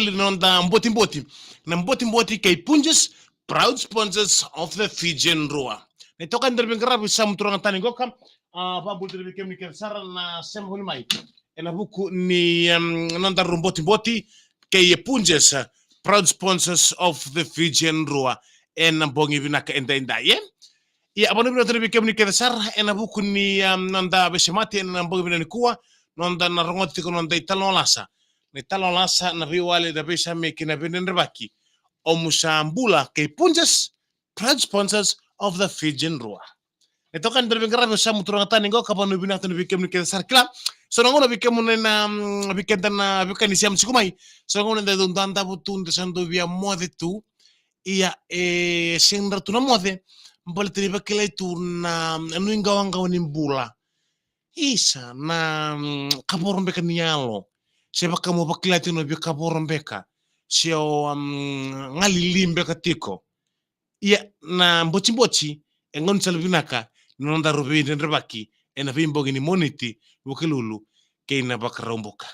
non da mboti mboti na mboti mboti kay punjes proud sponsors of the Fijian Rua. Nitoka ndio bingarabi sa mturanga tani goka babu ndio bikemni kersara na sema hulmai. Ena buku ni non da mboti mboti kay punjes proud sponsors of the Fijian Rua en bongi vinaka enda ye. Ya abano bino ndio bikemni kersara ena buku ni non da besemati en bongi vinani kuwa non da na rongoti ko non da italolasa. Ni talolasa na viwale da bisa mekina binenrebaki o musambula kay punjas proud sponsors of the Fijian Rua. Ito kan dari bingkara sa muturang tani go kapano binatan bikem ni kesa sarkla. So ngono bikem na bikenta na bikan ni siam sikumai. So ngono da dundanda butun de sando via mode tu ia sindra tu na mode mbaltri bakile tu na nuinga wanga nimbula. Isa na kaporon bekan nialo. Seba kamu bakila tu no bi kaporon beka. Sio ngalilimbe katiko. Ia na mbochi engon salvinaka non da rubi ndrebaki ena vimbo ni moniti wukilulu keina bakaromboka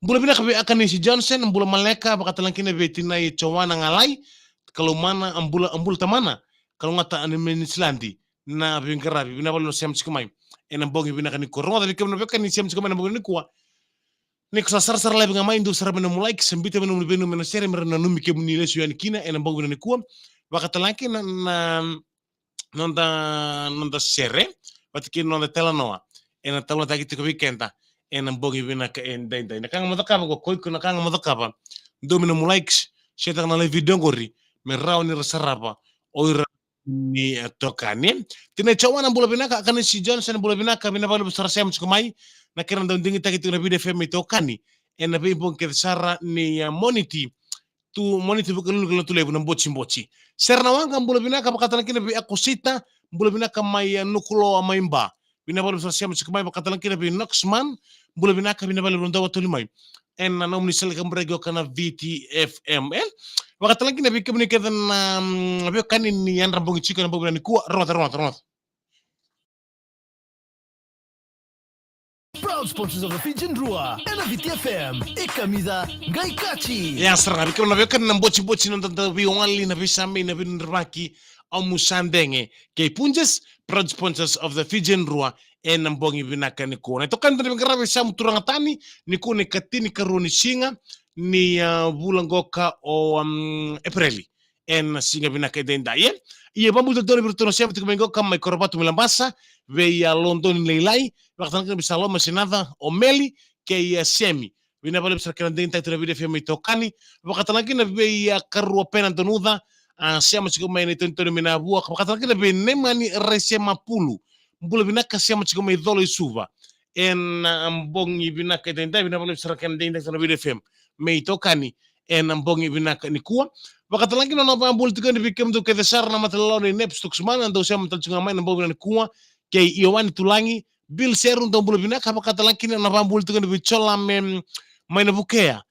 mbula binaka be akani si Johnson mbula maleka bakatalankine betina i chowana ngalai kalau mana ambul tamana kalau ngata ani Islandi na bingarabi binabalo siam sikumai ena bongi binaka ni koronga da bikem no bekani siam sikumai na bongi ni kuwa ni kusasar lai binga mai ndu sarabena mulai sembite benu benu menasere merna numi ke munile suyan kina ena bongi ni kuwa bakatalanki na non da sere patiki non da telanoa ena talo taki tiko weekenda ena bongi binaka en dai nakanga modakaba go koiko nakanga modakaba domino mulaiks seta na le video ngori me rauni rasarapa oira ni tokani tine chawana bula binaka akane si Johnson bula binaka binabalo besar sem skumai na kiran don dingi taki tiko video femi tokani ena be bonke sara ni moniti tu moniti bukan tu lebu nambochi serna wanga mbula binaka bakatalan kina bi akusita mbula binaka mai nukulo amaimba binabalo sa siam sikamai bakatalan kina bi Noxman mbula binaka binabalo ronda watulimai en na nomni sel kambrego kana VTFML bakatalan kina bi kemni kedan bi kanin ni yan rambongi chiko na bobani ku rot Proud sponsors of the Fijian Rua and VTFM e camisa Gaikachi. Ya serna bi kemna bi kan nambochi non tanta bi only na bi sami na bi nrbaki au musandenge kay punjes proud sponsors of the Fijian Rua en mbongi binaka ni kuona ito kan dari ngarabe sa muturanga tani ni kuone katini karuni singa ni bulangoka o Aprili en singa binaka denda ye ia bambu dori bertono siapa tu mengo kam mai korobatu milambasa ve ya London leilai waktan kan bisa lo masinada o meli ke ya semi bina bale besar kan denta tu video film itokani wakatan lagi na ve ya karua pena tonuda siama chico mai nitento mina bua wakatan lagi na ve nemani resema pulu mbula binaka siama chico mai dolo isuva en mbongi binaka denta bina bale besar kan denta tu video film me itokani en mbongi binaka ni kuwa wakatalangi no nova ambul tikan bikem do ke desar na matalalo ni nepstuk semana ando siam talchunga mai na mbongi ni kuwa ke Iowani tulangi bil serum do mbula binaka wakatalangi no nova ambul tikan bichola mai na bukea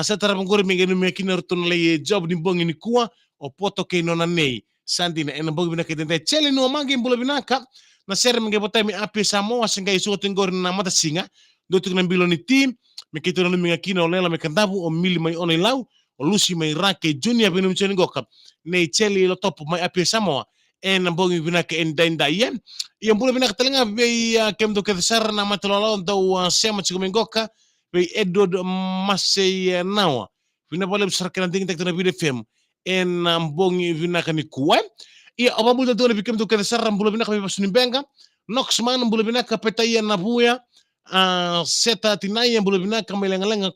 setara bangori mengeni mekina rutun le job ni mbongi ni kuwa o poto ke no na nei sandina en mbongi binaka dente chele no mangi mbula binaka na sere menge botai mi api Samoa singa isu tengori na mata singa do tikna bilo ni team me kito no minga kina o lela me kandabu o mili mai ona lau o lusi mai rake junior binu mcheni goka nei cheli lo top mai api Samoa en mbongi binaka en dainda yen ia mbula binaka telenga be kem do ke sar na matolalo do sema chigo mengoka be Edward Masei nawa bina bole besar kan ding tek na video film en mbongi binaka ni kuwa ia abambu do bikem do ke sar mbula binaka be basuni benga Noxman mbula binaka petaya na buya seta tinai yang bulu binaka mai lenga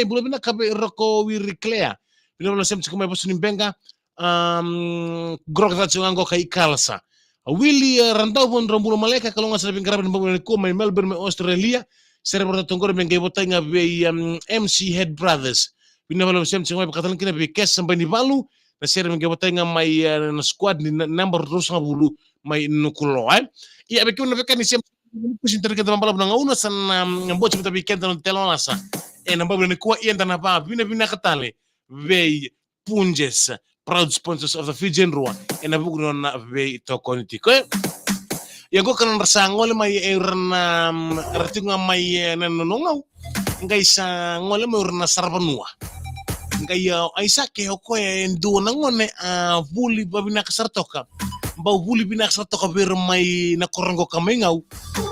bulu binaka be roko wiriclea bino no sem chikuma bosu nimbenga grok za chungango kai kalsa Willy randau bon rombulo maleka kalonga sa bingarabe no ni ko mai Melbourne mai Australia sere borta tongore mengge botanga be MC Head Brothers bino no sem chikuma bakatalan kina be kes sampai ni balu na sere mengge botanga mai na squad ni number 250 mai nukulo ia be kuna veka ni sem kusinter kita mambala bunanga una sana mbochi mta weekend no telonasa na mbabu ni kuwa ienda na ba bina katale ve punjes proud sponsors of the Fijian Rua na bugu na ve tokoniti ko yago kan rasa ngole mai erna ratinga mai na nonongau ngai sa ngole mai urna sarbanua Ngaya Isake okoe ndo nangone vuli babina kasartoka. Ba vuli bina kasartoka bir mai na korongo kamengau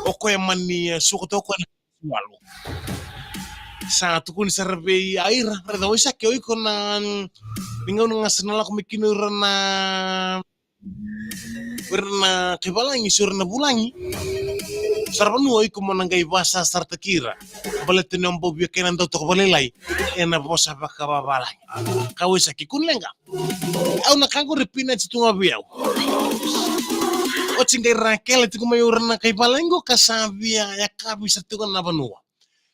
okoe mani sukotoko na walu. Sa tukun sarbe aira reda Isake oi kona ningaw nga sanala kumikino na kibalangi sur na bulangi. Sarvanu oi kumonangai basa sartakira. Balete nombo biakenan do to balelai ena bosa bakababalang. Kawisa kikunlenga. Au nakango repina chitunga biau. O chingai Raquel tikumayura na kay balengo kasabia ya kabisa tukon na banua.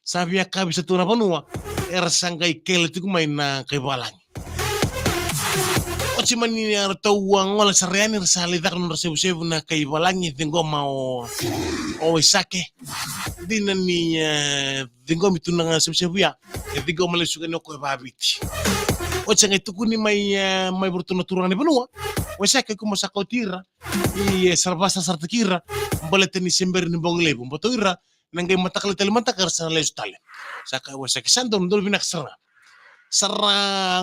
Sabia kabisa tukon na banua. Era sangai kel tikumay na kay balang. O chimani ya tawang wala sareani rasali dakon rasebu na kay balangi tingo mao o Isake. Dina ni dingo mitunanga sebu ya dingo malesuka no ko babiti o changa tukuni mai burtuna turana ni banua o Isake como sakotira e sarvasa sartakira bolete ni sember ni bonglebu botoira nangai matakal tel matakar sa lestale saka o Isake sando ndol binak sara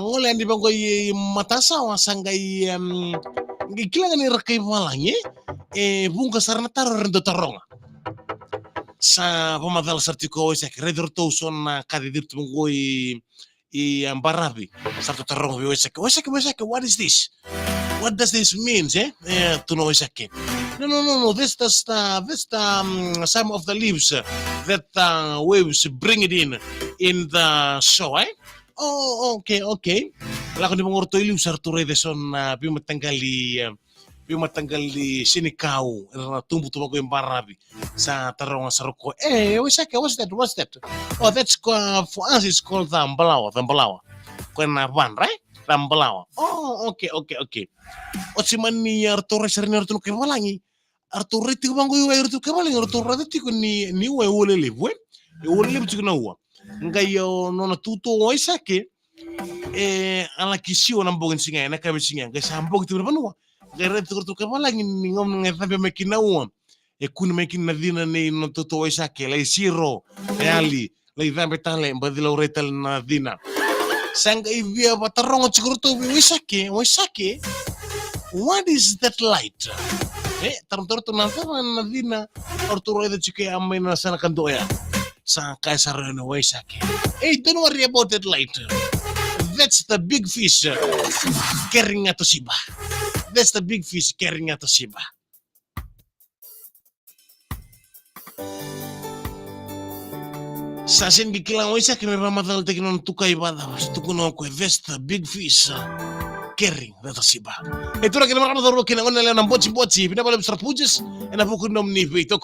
ngole andi bango matasa wa sangai ngikilanga ni rakai walangi bunga sarna taro rendo taronga sa pamadal sartiko Isake redor son kadidir tungoi ambarabi sarto tarong Isake what is this, what does this mean to know Isake no this some of the leaves that waves bring it in the show oh okay lako di mongorto ilu sarto rede son piumatanggali sinikau tumbu tumago embarabi sa taronga saroko Isake what's that oh that's for us it's called Thambalawa kena van right Thambalawa oh okay o simani Arturo serni Arturo kebalangi Arturo ti bango yu Arturo kebalangi Arturo ti ko ni we wole lewe tikuna wa ngayo nona tuto Isake ala kisio nambogin singa na kabe singa ga sambog tu banua gere tu kebalangi ngom ngethabe mekina wa kun mekin na dina ni no tuto Isake lai siro ali lai dhambe tale mbadila uretal na dina sanga ivia batarongo chikuruto Isake what is that light tarum tu na dina Arturo ida chike amena sana kandoya sa kaisar no Isake don't worry about that light, that's the big fish carrying a Toshiba. That's the big fish carrying a Toshiba. Sasin gikilang Isake may pamadal tekinon tukay bada tukuno ko that's the big fish carrying the Toshiba. Ito na kinamakamadaro kinangon nila ng botsi pinabalab sa pujes na bukunom ni Vito